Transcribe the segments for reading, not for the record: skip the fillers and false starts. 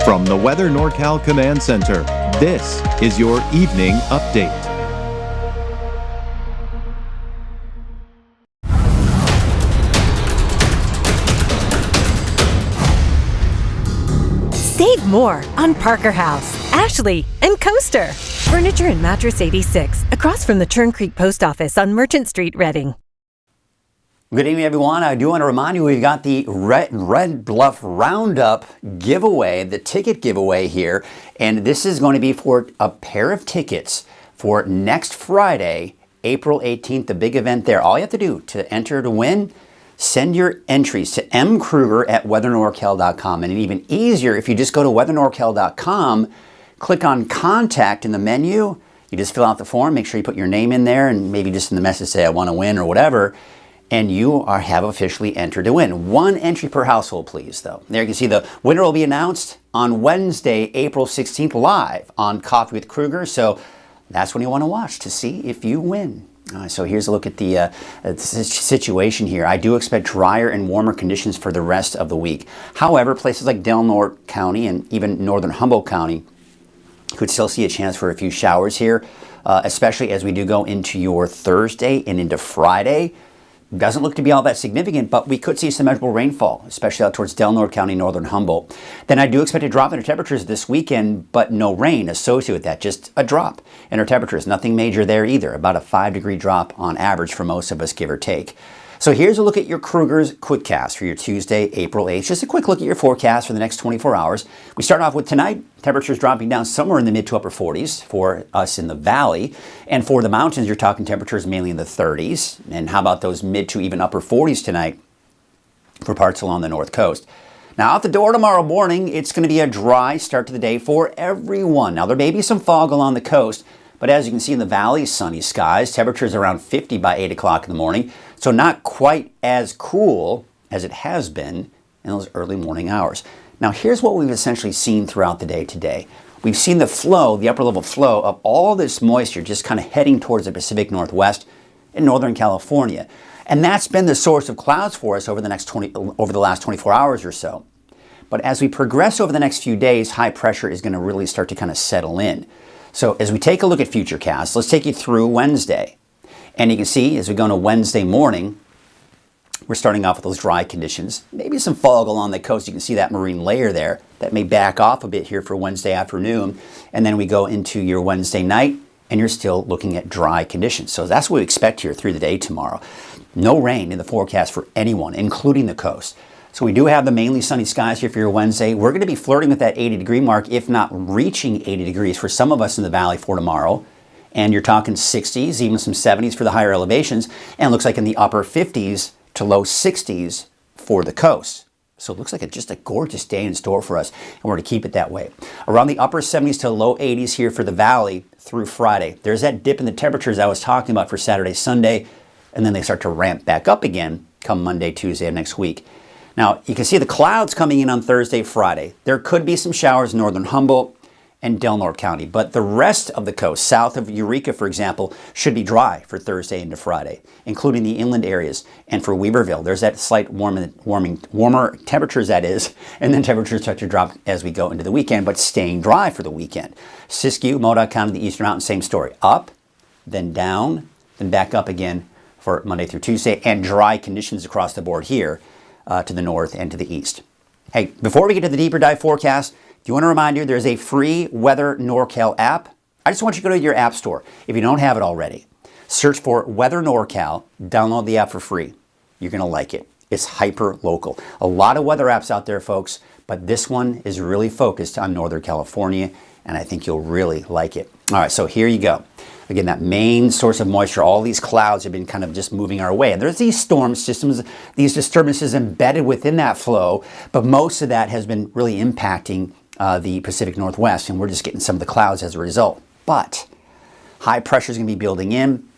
From the Weather NorCal Command Center, this is your evening update. Save more on Parker House, Ashley, and Coaster. Furniture and Mattress 86, across from the Churn Creek Post Office on Merchant Street, Reading. Good evening, everyone. I do want to remind you we've got the Red Bluff Roundup giveaway, the ticket giveaway here. And this is going to be for a pair of tickets for next Friday, April 18th, the big event there. All you have to do to enter to win, send your entries to mkrueger@weathernorcal.com. And even easier, if you just go to weathernorcal.com, click on Contact in the menu. You just fill out the form, make sure you put your name in there, and maybe just in the message say, I want to win or whatever. And you have officially entered to win. One entry per household, please, though. There you can see the winner will be announced on Wednesday, April 16th, live on Coffee with Krueger. So that's when you want to watch to see if you win. So here's a look at the situation here. I do expect drier and warmer conditions for the rest of the week. However, places like Del Norte County and even northern Humboldt County could still see a chance for a few showers here, especially as we do go into your Thursday and into Friday. Doesn't look to be all that significant, but we could see some measurable rainfall, especially out towards Del Norte County, northern Humboldt. Then I do expect a drop in our temperatures this weekend, but no rain associated with that, just a drop in our temperatures. Nothing major there either, about a 5-degree drop on average for most of us, give or take. So here's a look at your Krueger's Quickcast for your Tuesday, April 8th. Just a quick look at your forecast for the next 24 hours. We start off with tonight, temperatures dropping down somewhere in the mid to upper 40s for us in the valley. And for the mountains, you're talking temperatures mainly in the 30s. And how about those mid to even upper 40s tonight for parts along the north coast? Now, out the door tomorrow morning, it's going to be a dry start to the day for everyone. Now, there may be some fog along the coast, but as you can see in the valley, sunny skies, temperatures around 50 by 8 o'clock in the morning. So not quite as cool as it has been in those early morning hours. Now, here's what we've essentially seen throughout the day today. We've seen the flow, the upper level flow of all this moisture just kind of heading towards the Pacific Northwest in Northern California. And that's been the source of clouds for us over the last 24 hours or so. But as we progress over the next few days, high pressure is going to really start to kind of settle in. So as we take a look at Futurecast, let's take you through Wednesday. And you can see as we go into Wednesday morning, we're starting off with those dry conditions. Maybe some fog along the coast. You can see that marine layer there. That may back off a bit here for Wednesday afternoon. And then we go into your Wednesday night, and you're still looking at dry conditions. So that's what we expect here through the day tomorrow. No rain in the forecast for anyone, including the coast. So we do have the mainly sunny skies here for your Wednesday. We're going to be flirting with that 80-degree mark, if not reaching 80 degrees for some of us in the valley for tomorrow. And you're talking 60s, even some 70s for the higher elevations. And it looks like in the upper 50s to low 60s for the coast. So it looks like just a gorgeous day in store for us. And we're going to keep it that way. Around the upper 70s to low 80s here for the valley through Friday. There's that dip in the temperatures I was talking about for Saturday, Sunday. And then they start to ramp back up again come Monday, Tuesday of next week. Now, you can see the clouds coming in on Thursday, Friday. There could be some showers in northern Humboldt and Del Norte County, but the rest of the coast, south of Eureka, for example, should be dry for Thursday into Friday, including the inland areas. And for Weaverville, there's that slight warmer temperatures, that is, and then temperatures start to drop as we go into the weekend, but staying dry for the weekend. Siskiyou, Modoc County, the Eastern Mountains, same story. Up, then down, then back up again for Monday through Tuesday, and dry conditions across the board here. To the north and to the east. Hey, before we get to the deeper dive forecast, do you want to remind you there's a free Weather NorCal app? I just want you to go to your app store. If you don't have it already, search for Weather NorCal, download the app for free. You're going to like it. It's hyper local. A lot of weather apps out there, folks, but this one is really focused on Northern California, and I think you'll really like it. All right, so here you go. Again, that main source of moisture, all these clouds have been kind of just moving our way. And there's these storm systems, these disturbances embedded within that flow, but most of that has been really impacting the Pacific Northwest, and we're just getting some of the clouds as a result. But high pressure is going to be building in,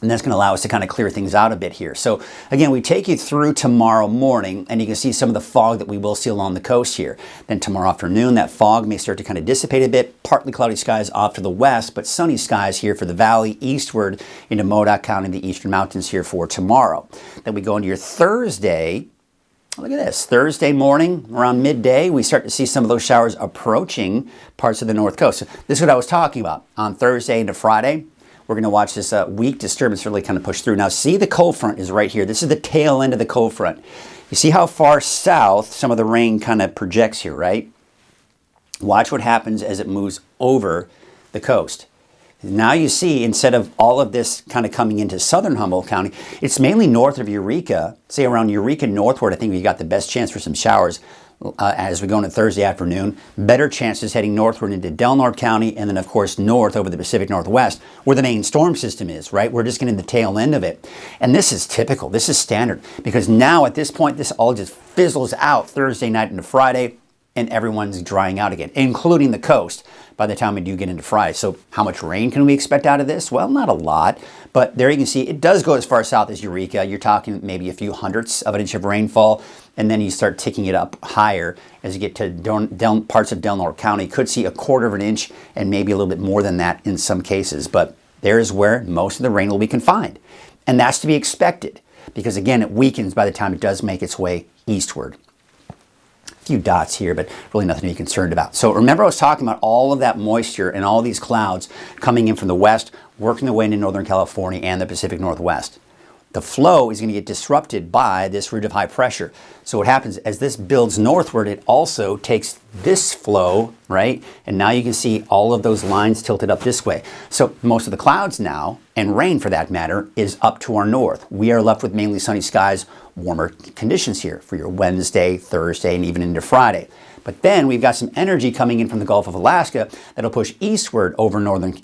and that's going to allow us to kind of clear things out a bit here. So again, we take you through tomorrow morning, and you can see some of the fog that we will see along the coast here. Then tomorrow afternoon, that fog may start to kind of dissipate a bit. Partly cloudy skies off to the west, but sunny skies here for the valley, eastward into Modoc County, the Eastern Mountains here for tomorrow. Then we go into your Thursday, Look at this. Thursday morning, around midday, we start to see some of those showers approaching parts of the north coast. So this is what I was talking about. On Thursday into Friday, we're going to watch this weak disturbance really kind of push through. Now, see, the cold front is right here. This is the tail end of the cold front. You see how far south some of the rain kind of projects here, right? Watch what happens as it moves over the coast. Now you see, instead of all of this kind of coming into southern Humboldt County, it's mainly north of Eureka. Say around Eureka northward, I think we got the best chance for some showers as we go into Thursday afternoon. Better chances heading northward into Del Norte County, and then of course north over the Pacific Northwest, where the main storm system is, right? We're just getting the tail end of it. And this is typical, this is standard, because now at this point, this all just fizzles out Thursday night into Friday, and everyone's drying out again, including the coast by the time we do get into Friday. So how much rain can we expect out of this? Well, not a lot, but there you can see it does go as far south as Eureka. You're talking maybe a few hundredths of an inch of rainfall, and then you start ticking it up higher as you get to parts of Del Norte County. Could see a quarter of an inch and maybe a little bit more than that in some cases, but there's where most of the rain will be confined. And that's to be expected because, again, it weakens by the time it does make its way eastward. Few dots here, but really nothing to be concerned about. So remember I was talking about all of that moisture and all these clouds coming in from the west, working their way into Northern California and the Pacific Northwest. The flow is going to get disrupted by this route of high pressure. So what happens as this builds northward, it also takes this flow, right? And now you can see all of those lines tilted up this way. So most of the clouds now, and rain for that matter, is up to our north. We are left with mainly sunny skies, warmer conditions here for your Wednesday, Thursday, and even into Friday. But then we've got some energy coming in from the Gulf of Alaska that'll push eastward over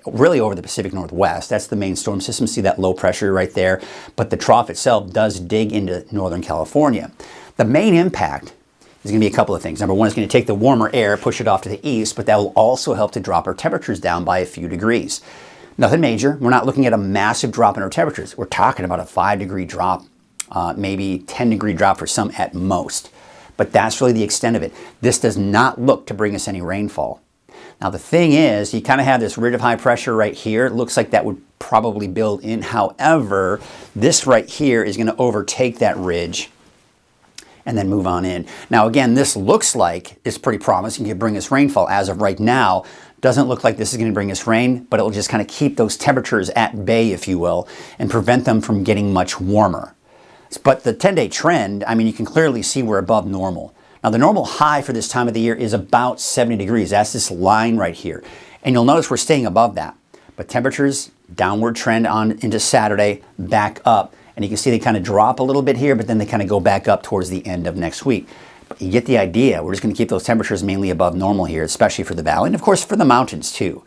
really over the Pacific Northwest. That's the main storm system. See that low pressure right there? But the trough itself does dig into Northern California. The main impact is going to be a couple of things. Number one, it's going to take the warmer air, push it off to the east, but that will also help to drop our temperatures down by a few degrees. Nothing major. We're not looking at a massive drop in our temperatures. We're talking about a 5-degree drop, maybe 10-degree drop for some at most. But that's really the extent of it. This does not look to bring us any rainfall. Now the thing is, you kind of have this ridge of high pressure right here. It looks like that would probably build in. However, this right here is going to overtake that ridge and then move on in. Now again, this looks like it's pretty promising to bring us rainfall. As of right now, doesn't look like this is going to bring us rain, but it will just kind of keep those temperatures at bay, if you will, and prevent them from getting much warmer. But the 10-day trend, I mean, you can clearly see we're above normal. Now, the normal high for this time of the year is about 70 degrees. That's this line right here. And you'll notice we're staying above that. But temperatures, downward trend on into Saturday, back up. And you can see they kind of drop a little bit here, but then they kind of go back up towards the end of next week. But you get the idea. We're just going to keep those temperatures mainly above normal here, especially for the valley, and of course for the mountains too.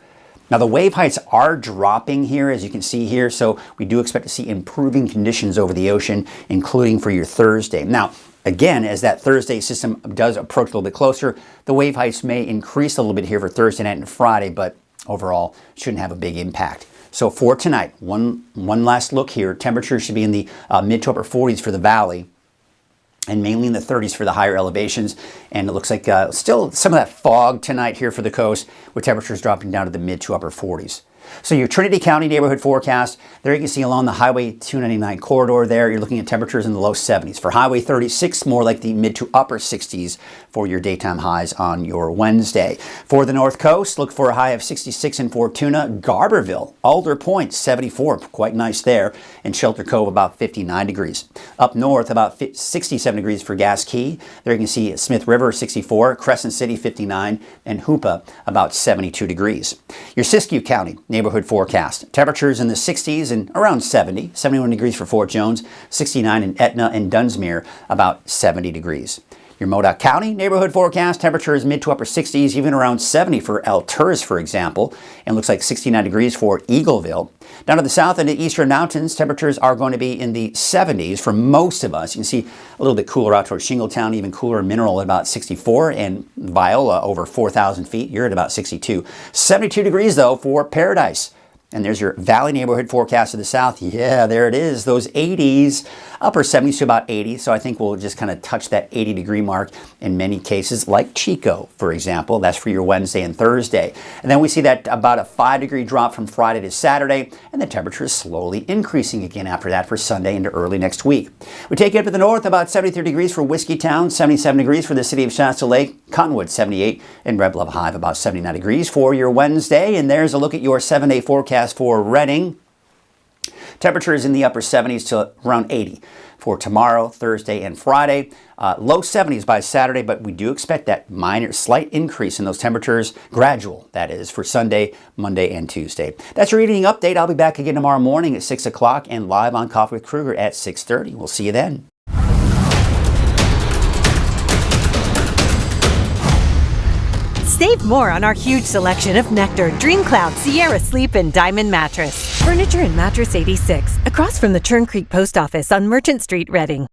Now the wave heights are dropping here, as you can see here, so we do expect to see improving conditions over the ocean, including for your Thursday. Now, again, as that Thursday system does approach a little bit closer, the wave heights may increase a little bit here for Thursday night and Friday, but overall shouldn't have a big impact. So for tonight, one last look here. Temperatures should be in the mid to upper 40s for the valley, and mainly in the 30s for the higher elevations. And it looks like still some of that fog tonight here for the coast, with temperatures dropping down to the mid to upper 40s. So your Trinity County neighborhood forecast, there you can see along the Highway 299 corridor there, you're looking at temperatures in the low 70s. For Highway 36, more like the mid to upper 60s for your daytime highs on your Wednesday. For the North Coast, look for a high of 66 in Fortuna. Garberville, Alder Point, 74, quite nice there. And Shelter Cove, about 59 degrees. Up north, about 67 degrees for Gas Key. There you can see Smith River, 64, Crescent City, 59, and Hoopa, about 72 degrees. Your Siskiyou County neighborhood forecast. Temperatures in the 60s and around 70, 71 degrees for Fort Jones, 69 in Etna and Dunsmuir, about 70 degrees. Your Modoc County neighborhood forecast, temperatures mid to upper 60s, even around 70 for Alturas, for example, and looks like 69 degrees for Eagleville. Down to the south and the eastern mountains, temperatures are going to be in the 70s for most of us. You can see a little bit cooler out towards Shingletown, even cooler in Mineral at about 64, and Viola over 4,000 feet, you're at about 62. 72 degrees, though, for Paradise. And there's your Valley neighborhood forecast to the south. Yeah, there it is. Those 80s, upper 70s to about 80. So I think we'll just kind of touch that 80-degree mark in many cases, like Chico, for example. That's for your Wednesday and Thursday. And then we see that about a 5-degree drop from Friday to Saturday, and the temperature is slowly increasing again after that for Sunday into early next week. We take it up to the north, about 73 degrees for Whiskeytown, 77 degrees for the city of Shasta Lake, Cottonwood 78, and Red Bluff High about 79 degrees for your Wednesday. And there's a look at your 7-day forecast for Redding. Temperatures in the upper 70s to around 80 for tomorrow, Thursday, and Friday. Low 70s by Saturday, but we do expect that slight increase in those temperatures, gradual, that is, for Sunday, Monday, and Tuesday. That's your evening update. I'll be back again tomorrow morning at 6 o'clock and live on Coffee with Krueger at 6:30. We'll see you then. Save more on our huge selection of Nectar, Dream Cloud, Sierra Sleep, and Diamond Mattress. Furniture and Mattress 86, across from the Churn Creek Post Office on Merchant Street, Reading.